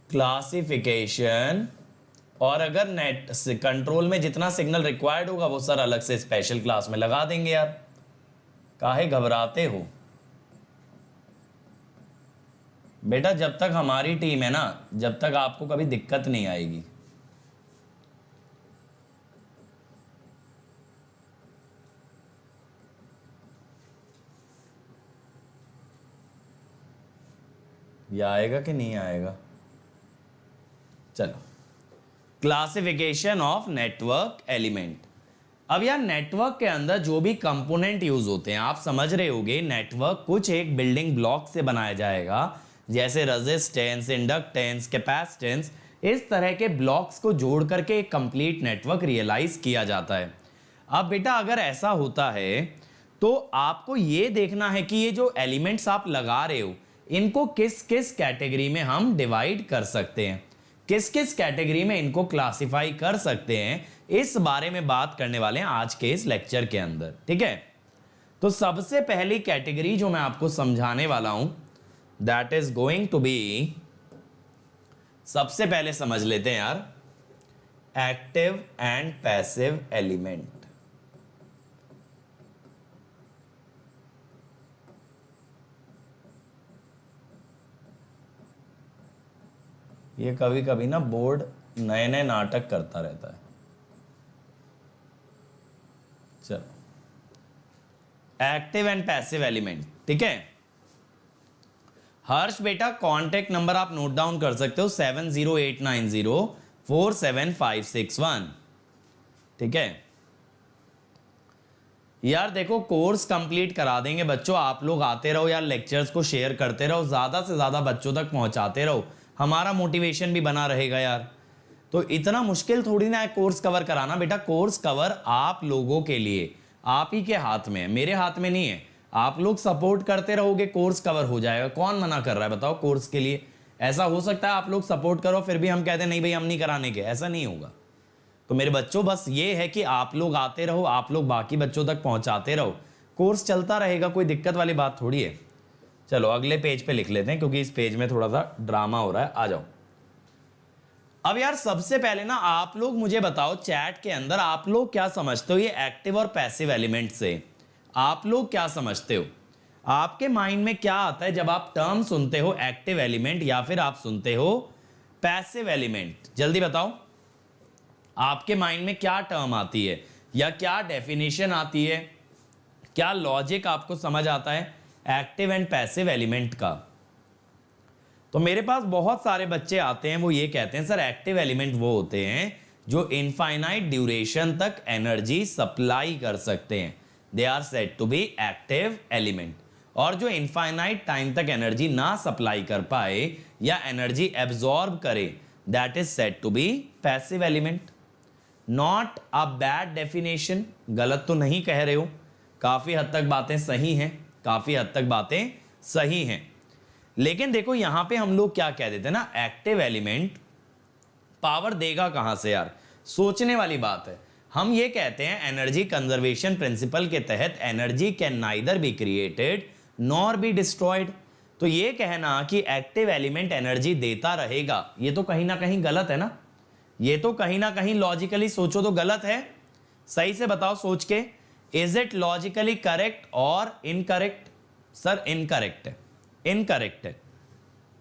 Classification, और अगर net control में जितना सिग्नल रिक्वायर्ड होगा वो सर अलग से स्पेशल क्लास में लगा देंगे यार, काहे घबराते हो बेटा। जब तक हमारी टीम है ना, जब तक आपको कभी दिक्कत नहीं आएगी। ये आएगा कि नहीं आएगा? चलो, क्लासिफिकेशन ऑफ नेटवर्क एलिमेंट। अब यार नेटवर्क के अंदर जो भी कंपोनेंट यूज होते हैं, आप समझ रहे होगे, नेटवर्क कुछ एक बिल्डिंग ब्लॉक से बनाया जाएगा, जैसे रेजिस्टेंस, इंडक्टेंस, कैपेसिटेंस, इस तरह के ब्लॉक्स को जोड़ करके एक कंप्लीट नेटवर्क रियलाइज किया जाता है। अब बेटा अगर ऐसा होता है तो आपको ये देखना है कि ये जो एलिमेंट्स आप लगा रहे हो इनको किस किस कैटेगरी में हम डिवाइड कर सकते हैं, किस किस कैटेगरी में इनको क्लासिफाई कर सकते हैं, इस बारे में बात करने वाले हैं आज के इस लेक्चर के अंदर। ठीक है, तो सबसे पहली कैटेगरी जो मैं आपको समझाने वाला हूं that is going to be, सबसे पहले समझ लेते हैं यार, एक्टिव एंड पैसिव एलिमेंट। ये कभी कभी ना बोर्ड नए नए नाटक करता रहता है। चलो, एक्टिव एंड पैसिव एलिमेंट। ठीक है हर्ष बेटा, कांटेक्ट नंबर आप नोट डाउन कर सकते हो 7089047561। ठीक है यार, देखो कोर्स कंप्लीट करा देंगे बच्चों, आप लोग आते रहो यार, लेक्चर्स को शेयर करते रहो, ज्यादा से ज्यादा बच्चों तक पहुंचाते रहो, हमारा मोटिवेशन भी बना रहेगा यार। तो इतना मुश्किल थोड़ी ना है कोर्स कवर कराना बेटा, कोर्स कवर आप लोगों के लिए आप ही के हाथ में है, मेरे हाथ में नहीं है। आप लोग सपोर्ट करते रहोगे कोर्स कवर हो जाएगा। कौन मना कर रहा है बताओ कोर्स के लिए? ऐसा हो सकता है आप लोग सपोर्ट करो फिर भी हम कहते हैं नहीं भाई हम नहीं कराने के, ऐसा नहीं होगा। तो मेरे बच्चों बस ये है कि आप लोग आते रहो, आप लोग बाकी बच्चों तक पहुंचाते रहो, कोर्स चलता रहेगा, कोई दिक्कत वाली बात थोड़ी है। चलो अगले पेज पे लिख लेते हैं क्योंकि इस पेज में थोड़ा सा ड्रामा हो रहा है। आ जाओ। अब यार सबसे पहले ना आप लोग मुझे बताओ चैट के अंदर आप लोग क्या समझते हो ये एक्टिव और पैसिव एलिमेंट से, आप लोग क्या समझते हो? आपके माइंड में क्या आता है जब आप टर्म सुनते हो एक्टिव एलिमेंट या फिर आप सुनते हो पैसिव एलिमेंट? जल्दी बताओ, आपके माइंड में क्या टर्म आती है या क्या डेफिनेशन आती है, क्या लॉजिक आपको समझ आता है एक्टिव एंड पैसिव एलिमेंट का? तो मेरे पास बहुत सारे बच्चे आते हैं, वो ये कहते हैं सर एक्टिव एलिमेंट वो होते हैं जो इनफाइनाइट ड्यूरेशन तक एनर्जी सप्लाई कर सकते हैं, they are said to be active element. और जो इनफाइनाइट टाइम तक एनर्जी ना सप्लाई कर पाए या एनर्जी एब्जॉर्ब करे, that is said to be passive element. Not a bad definition, गलत तो नहीं कह रहे हो, काफी हद तक बातें सही हैं, काफी हद तक बातें सही हैं। लेकिन देखो यहां पे हम लोग क्या कह देते हैं ना, एक्टिव एलिमेंट पावर देगा कहां से यार? सोचने वाली बात है। हम ये कहते हैं एनर्जी कंजर्वेशन प्रिंसिपल के तहत energy can neither be created nor be destroyed. तो ये कहना कि एक्टिव एलिमेंट एनर्जी देता रहेगा, ये तो कहीं ना कहीं गलत है ना, ये तो कहीं ना कहीं लॉजिकली सोचो तो गलत है। सही से बताओ सोच के, इज इट लॉजिकली करेक्ट और इनकरेक्ट? सर इनकरेक्ट है, इनकरेक्ट है।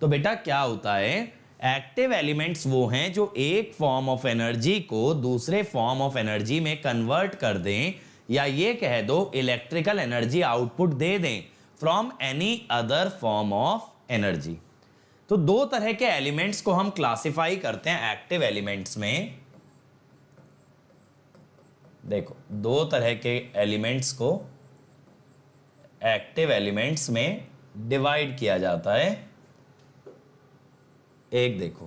तो बेटा क्या होता है, एक्टिव एलिमेंट्स वो हैं जो एक फॉर्म ऑफ एनर्जी को दूसरे फॉर्म ऑफ एनर्जी में कन्वर्ट कर दें, या ये कह दो इलेक्ट्रिकल एनर्जी आउटपुट दे दें from any other form of energy. तो दो तरह के एलिमेंट्स को हम क्लासिफाई करते हैं एक्टिव एलिमेंट्स में। देखो दो तरह के एलिमेंट्स को एक्टिव एलिमेंट्स में डिवाइड किया जाता है। एक देखो,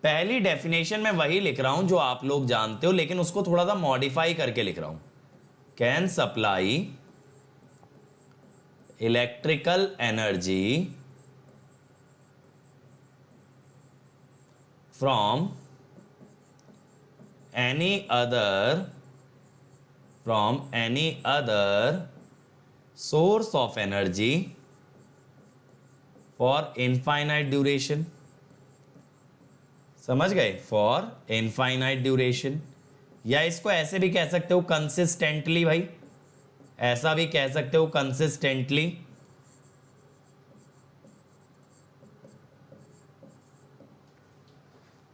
पहली डेफिनेशन में वही लिख रहा हूं जो आप लोग जानते हो, लेकिन उसको थोड़ा सा मॉडिफाई करके लिख रहा हूं। Can supply electrical energy from any other source of energy for infinite duration, समझ गए, फॉर इनफाइनाइट ड्यूरेशन, या इसको ऐसे भी कह सकते हो कंसिस्टेंटली, भाई ऐसा भी कह सकते हो कंसिस्टेंटली।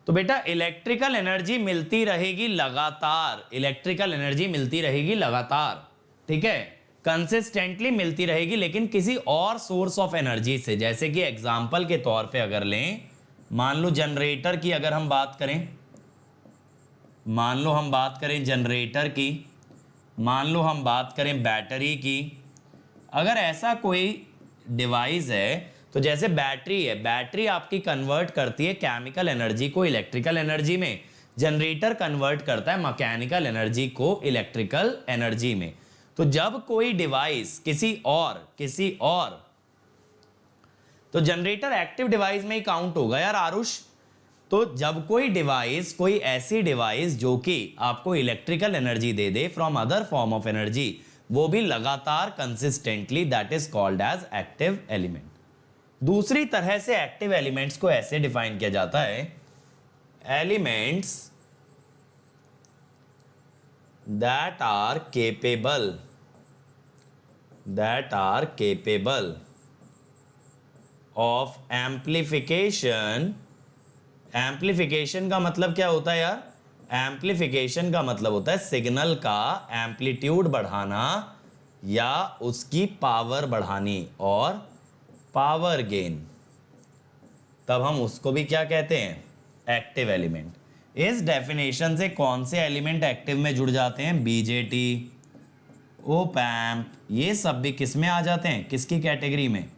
तो बेटा इलेक्ट्रिकल एनर्जी मिलती रहेगी लगातार, इलेक्ट्रिकल एनर्जी मिलती रहेगी लगातार, ठीक है, कंसिस्टेंटली मिलती रहेगी, लेकिन किसी और सोर्स ऑफ एनर्जी से। जैसे कि एग्जांपल के तौर पे अगर लें, मान लो जनरेटर की अगर हम बात करें, मान लो हम बात करें जनरेटर की, मान लो हम बात करें बैटरी की, अगर ऐसा कोई डिवाइस है, तो जैसे बैटरी है, बैटरी आपकी कन्वर्ट करती है केमिकल एनर्जी को इलेक्ट्रिकल एनर्जी में, जनरेटर कन्वर्ट करता है मैकेनिकल एनर्जी को इलेक्ट्रिकल एनर्जी में। तो जब कोई डिवाइस किसी और तो जनरेटर एक्टिव डिवाइस में ही काउंट होगा यार आरुष। तो जब कोई डिवाइस, कोई ऐसी डिवाइस जो कि आपको इलेक्ट्रिकल एनर्जी दे दे from other form of energy, वो भी लगातार consistently, that is called as active element. दूसरी तरह से एक्टिव एलिमेंट्स को ऐसे डिफाइन किया जाता है, elements that are capable of amplification. Amplification का मतलब क्या होता है यार? एम्प्लीफिकेशन का मतलब होता है सिग्नल का एम्पलीट्यूड बढ़ाना या उसकी पावर बढ़ानी और पावर गेन, तब हम उसको भी क्या कहते हैं? Active element. इस डेफिनेशन से कौन से एलिमेंट एक्टिव में जुड़ जाते हैं? बीजेटी, ओप एम्प, ये सब भी किस में आ जाते हैं? किसकी कैटेगरी में?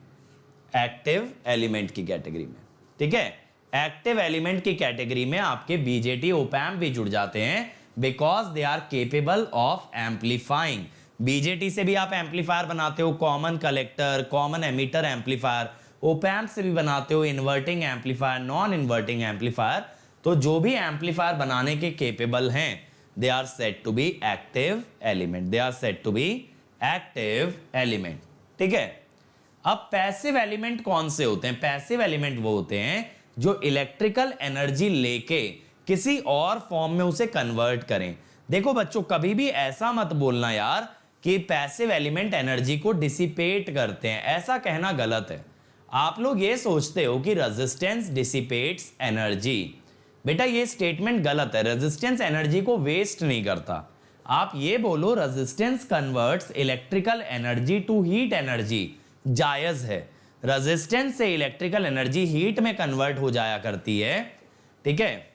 एक्टिव एलिमेंट की कैटेगरी में, ठीक है। एक्टिव एलिमेंट की कैटेगरी में आपके बीजेटी, ओप एम्प भी जुड़ जाते हैं, because they are capable of amplifying. BJT से भी आप एम्पलीफायर बनाते हो, common collector, common emitter amplifier. Op amp से भी बनाते हो inverting amplifier, non inverting amplifier. तो जो भी एम्पलीफायर बनाने के केपेबल हैं, they are said to be active element, they are said to be active element, ठीक है। अब पैसिव एलिमेंट कौन से होते हैं? पैसिव एलिमेंट वो होते हैं जो इलेक्ट्रिकल एनर्जी लेके किसी और फॉर्म में उसे कन्वर्ट करें। देखो बच्चों, कभी भी ऐसा मत बोलना यार कि पैसिव एलिमेंट एनर्जी को डिसिपेट करते हैं, ऐसा कहना गलत है। आप लोग ये सोचते हो कि रेजिस्टेंस डिसिपेट्स एनर्जी, बेटा ये स्टेटमेंट गलत है। रेजिस्टेंस एनर्जी को वेस्ट नहीं करता। आप ये बोलो resistance converts electrical energy to heat energy, जायज है। रेजिस्टेंस से इलेक्ट्रिकल एनर्जी हीट में कन्वर्ट हो जाया करती है, ठीक है।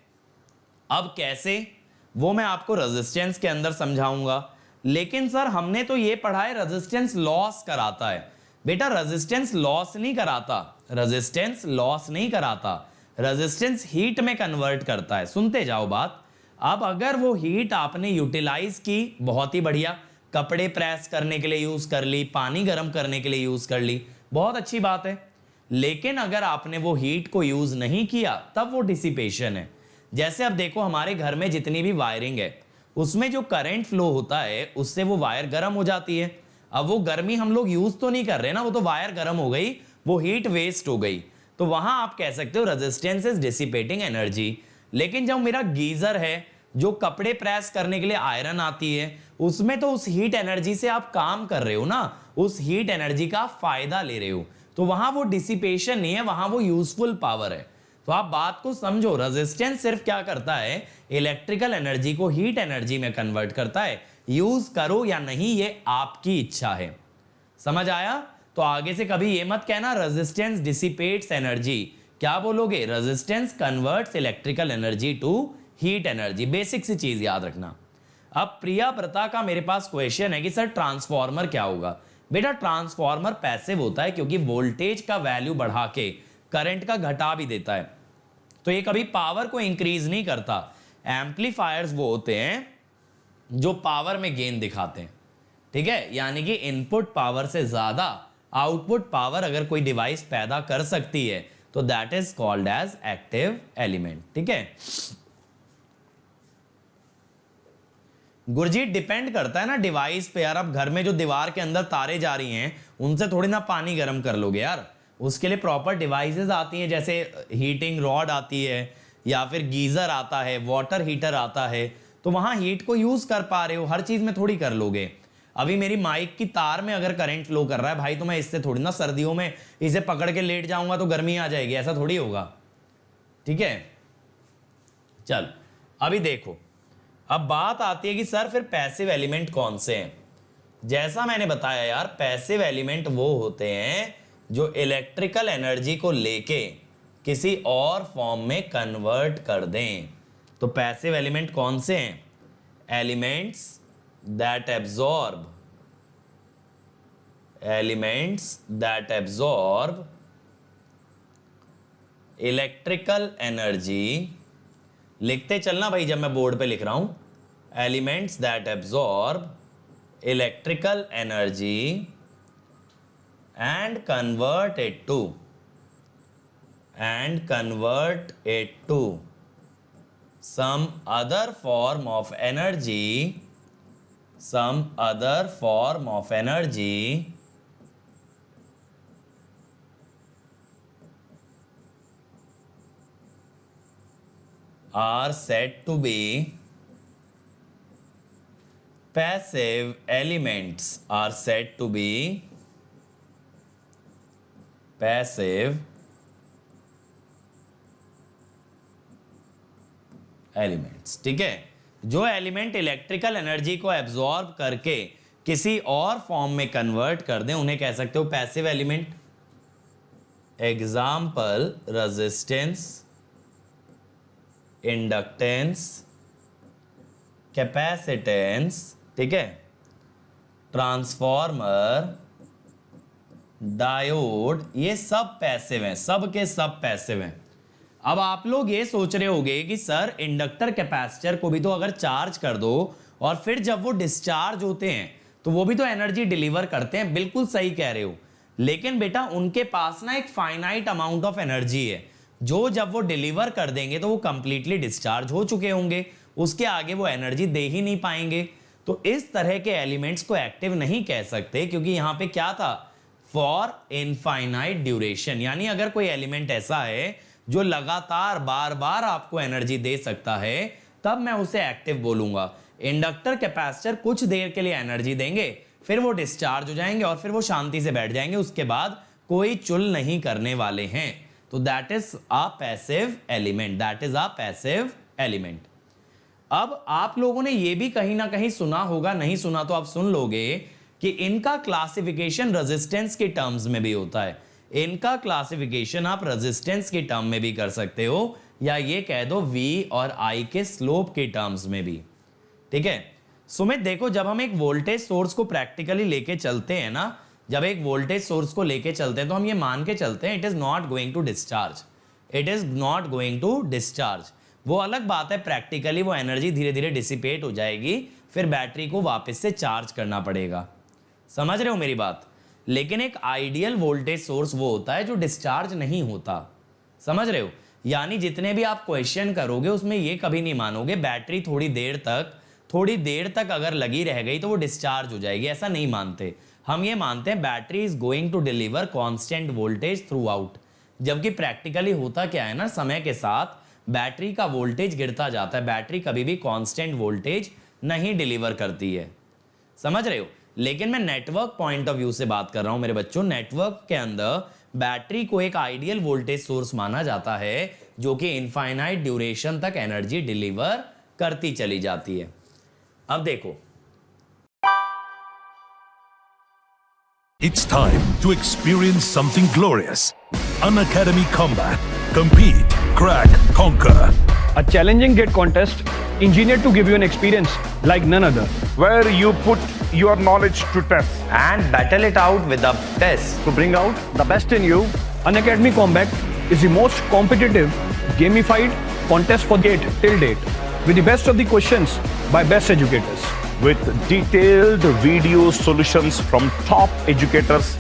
अब कैसे, वो मैं आपको रेजिस्टेंस के अंदर समझाऊंगा। लेकिन सर हमने तो ये पढ़ा है रेजिस्टेंस लॉस कराता है। बेटा रेजिस्टेंस लॉस नहीं कराता, रेजिस्टेंस लॉस नहीं कराता, रेजिस्टेंस हीट में कन्वर्ट करता है। सुनते जाओ बात। अब अगर वो हीट आपने यूटिलाइज की, बहुत ही बढ़िया, कपड़े प्रेस करने के लिए यूज कर ली, पानी गर्म करने के लिए यूज कर ली, बहुत अच्छी बात है। लेकिन अगर आपने वो हीट को यूज नहीं किया, तब वो डिसिपेशन है। जैसे अब देखो हमारे घर में जितनी भी वायरिंग है, उसमें जो करंट फ्लो होता है उससे वो वायर गर्म हो जाती है। अब वो गर्मी हम लोग यूज तो नहीं कर रहे ना, वो तो वायर गर्म हो गई, वो हीट वेस्ट हो गई। तो वहां आप कह सकते हो रेजिस्टेंस इज डिसिपेटिंग एनर्जी। लेकिन जब मेरा गीजर है, जो कपड़े प्रेस करने के लिए आयरन आती है, उसमें तो उस हीट एनर्जी से आप काम कर रहे हो ना, उस हीट एनर्जी का फायदा ले रहे हो। तो वहां वो डिसिपेशन नहीं है, वहां वो यूजफुल पावर है। तो आप बात को समझो, रेजिस्टेंस सिर्फ क्या करता है? इलेक्ट्रिकल एनर्जी को हीट एनर्जी में कन्वर्ट करता है। यूज करो या नहीं ये आपकी इच्छा है। समझ आया? तो आगे से कभी ये मत कहना रेजिस्टेंस डिसिपेट्स एनर्जी। क्या बोलोगे? Resistance converts electrical energy to heat energy. Basic सी चीज याद रखना। अब प्रिया व्रता का मेरे पास क्वेश्चन है कि सर ट्रांसफॉर्मर क्या होगा? बेटा ट्रांसफॉर्मर पैसिव होता है क्योंकि वोल्टेज का वैल्यू बढ़ा के करंट का घटा भी देता है, तो ये कभी पावर को इंक्रीज नहीं करता। एम्पलीफायर्स वो होते हैं जो पावर में गेन दिखाते हैं, ठीक है। यानी कि इनपुट पावर से ज्यादा आउटपुट पावर अगर कोई डिवाइस पैदा कर सकती है तो that is called as active element, ठीक है। गुरजीत डिपेंड करता है ना डिवाइस पे यार। अब घर में जो दीवार के अंदर तारे जा रही हैं, उनसे थोड़ी ना पानी गर्म कर लोगे यार, उसके लिए प्रॉपर डिवाइसेस आती हैं, जैसे हीटिंग रॉड आती है या फिर गीजर आता है, वाटर हीटर आता है, तो वहां हीट को यूज कर पा रहे हो, हर चीज में थोड़ी कर लोगे। अभी मेरी माइक की तार में अगर करंट फ्लो कर रहा है भाई, तो मैं इससे थोड़ी ना सर्दियों में इसे पकड़ के लेट जाऊंगा तो गर्मी आ जाएगी, ऐसा थोड़ी होगा। ठीक है, चल अभी देखो, अब बात आती है कि सर फिर पैसिव एलिमेंट कौन से हैं। जैसा मैंने बताया यार, पैसिव एलिमेंट वो होते हैं जो इलेक्ट्रिकल एनर्जी को लेके किसी और फॉर्म में कन्वर्ट कर दें। तो पैसिव एलिमेंट कौन से हैं? Elements that absorb electrical energy, लिखते चलना भाई जब मैं बोर्ड पे लिख रहा हूं, elements that absorb electrical energy and convert it to some other form of energy, are said to be passive elements, are said to be passive elements. ठीक है, जो एलिमेंट इलेक्ट्रिकल एनर्जी को एब्जॉर्ब करके किसी और फॉर्म में convert कर दें उन्हें कह सकते हो passive element. Example resistance, inductance, capacitance, ठीक है, ट्रांसफॉर्मर, डायोड, ये सब पैसिव हैं, सब के सब पैसिव हैं। अब आप लोग ये सोच रहे होंगे कि सर इंडक्टर कैपेसिटर को भी तो अगर चार्ज कर दो और फिर जब वो डिस्चार्ज होते हैं तो वो भी तो एनर्जी डिलीवर करते हैं। बिल्कुल सही कह रहे हो, लेकिन बेटा उनके पास ना एक फाइनाइट अमाउंट ऑफ एनर्जी है जो जब वो डिलीवर कर देंगे तो वो कंप्लीटली डिस्चार्ज हो चुके होंगे, उसके आगे वो एनर्जी दे ही नहीं पाएंगे। तो इस तरह के एलिमेंट्स को एक्टिव नहीं कह सकते, क्योंकि यहां पे क्या था, फॉर इनफाइनाइट ड्यूरेशन। यानी अगर कोई एलिमेंट ऐसा है जो लगातार बार बार आपको एनर्जी दे सकता है तब मैं उसे एक्टिव बोलूंगा। इंडक्टर कैपेसिटर कुछ देर के लिए एनर्जी देंगे, फिर वो डिस्चार्ज हो जाएंगे और फिर वो शांति से बैठ जाएंगे, उसके बाद कोई चुल नहीं करने वाले हैं। तो that is a passive element, that is a passive element. अब आप लोगों ने ये भी कहीं ना कहीं सुना होगा, नहीं सुना तो आप सुन लोगे, कि इनका क्लासिफिकेशन रेजिस्टेंस के टर्म्स में भी होता है। इनका क्लासिफिकेशन आप रेजिस्टेंस के टर्म में भी कर सकते हो, या ये कह दो V और I के स्लोप के टर्म्स में भी। ठीक है सुमित, देखो जब हम एक वोल्टेज सोर्स को प्रैक्टिकली लेके चलते हैं ना, जब एक वोल्टेज सोर्स को लेके चलते हैं तो हम ये मान के चलते हैं it is not going to discharge, it is not going to discharge. वो अलग बात है, प्रैक्टिकली वो एनर्जी धीरे धीरे डिसिपेट हो जाएगी, फिर बैटरी को वापस से चार्ज करना पड़ेगा। समझ रहे हो मेरी बात? लेकिन एक आइडियल वोल्टेज सोर्स वो होता है जो डिस्चार्ज नहीं होता। समझ रहे हो? यानी जितने भी आप क्वेश्चन करोगे उसमें ये कभी नहीं मानोगे बैटरी थोड़ी देर तक अगर लगी रह गई तो वो डिस्चार्ज हो जाएगी, ऐसा नहीं मानते। हम ये मानते हैं battery is going to deliver constant voltage throughout. जबकि प्रैक्टिकली होता क्या है ना, समय के साथ बैटरी का वोल्टेज गिरता जाता है, बैटरी कभी भी कांस्टेंट वोल्टेज नहीं डिलीवर करती है। समझ रहे हो? लेकिन मैं नेटवर्क पॉइंट ऑफ व्यू से बात कर रहा हूं मेरे बच्चों। नेटवर्क के अंदर बैटरी को एक आइडियल वोल्टेज सोर्स माना जाता है जो कि इनफाइनाइट ड्यूरेशन तक एनर्जी डिलीवर करती चली जाती है। अब देखो, It's time to experience something glorious. Unacademy Combat. Compete, crack, conquer. A challenging gate contest engineered to give you an experience like none other. Where you put your knowledge to test. and battle it out with a test. To bring out the best in you, Unacademy Combat is the most competitive, gamified contest for gate till date, with the best of the questions by best educators. With detailed video solutions from top educators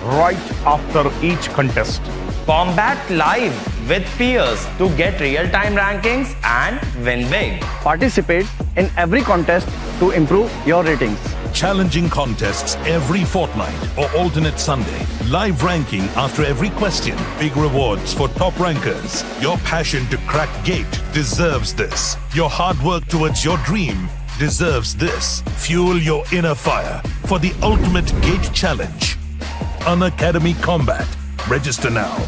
right after each contest. Combat live with peers to get real-time rankings and win big. Participate in every contest to improve your ratings. Challenging contests every fortnight or alternate Sunday. Live ranking after every question. Big rewards for top rankers. Your passion to crack GATE deserves this. Your hard work towards your dream deserves this. Fuel your inner fire for the ultimate GATE challenge. Unacademy Combat. Register now.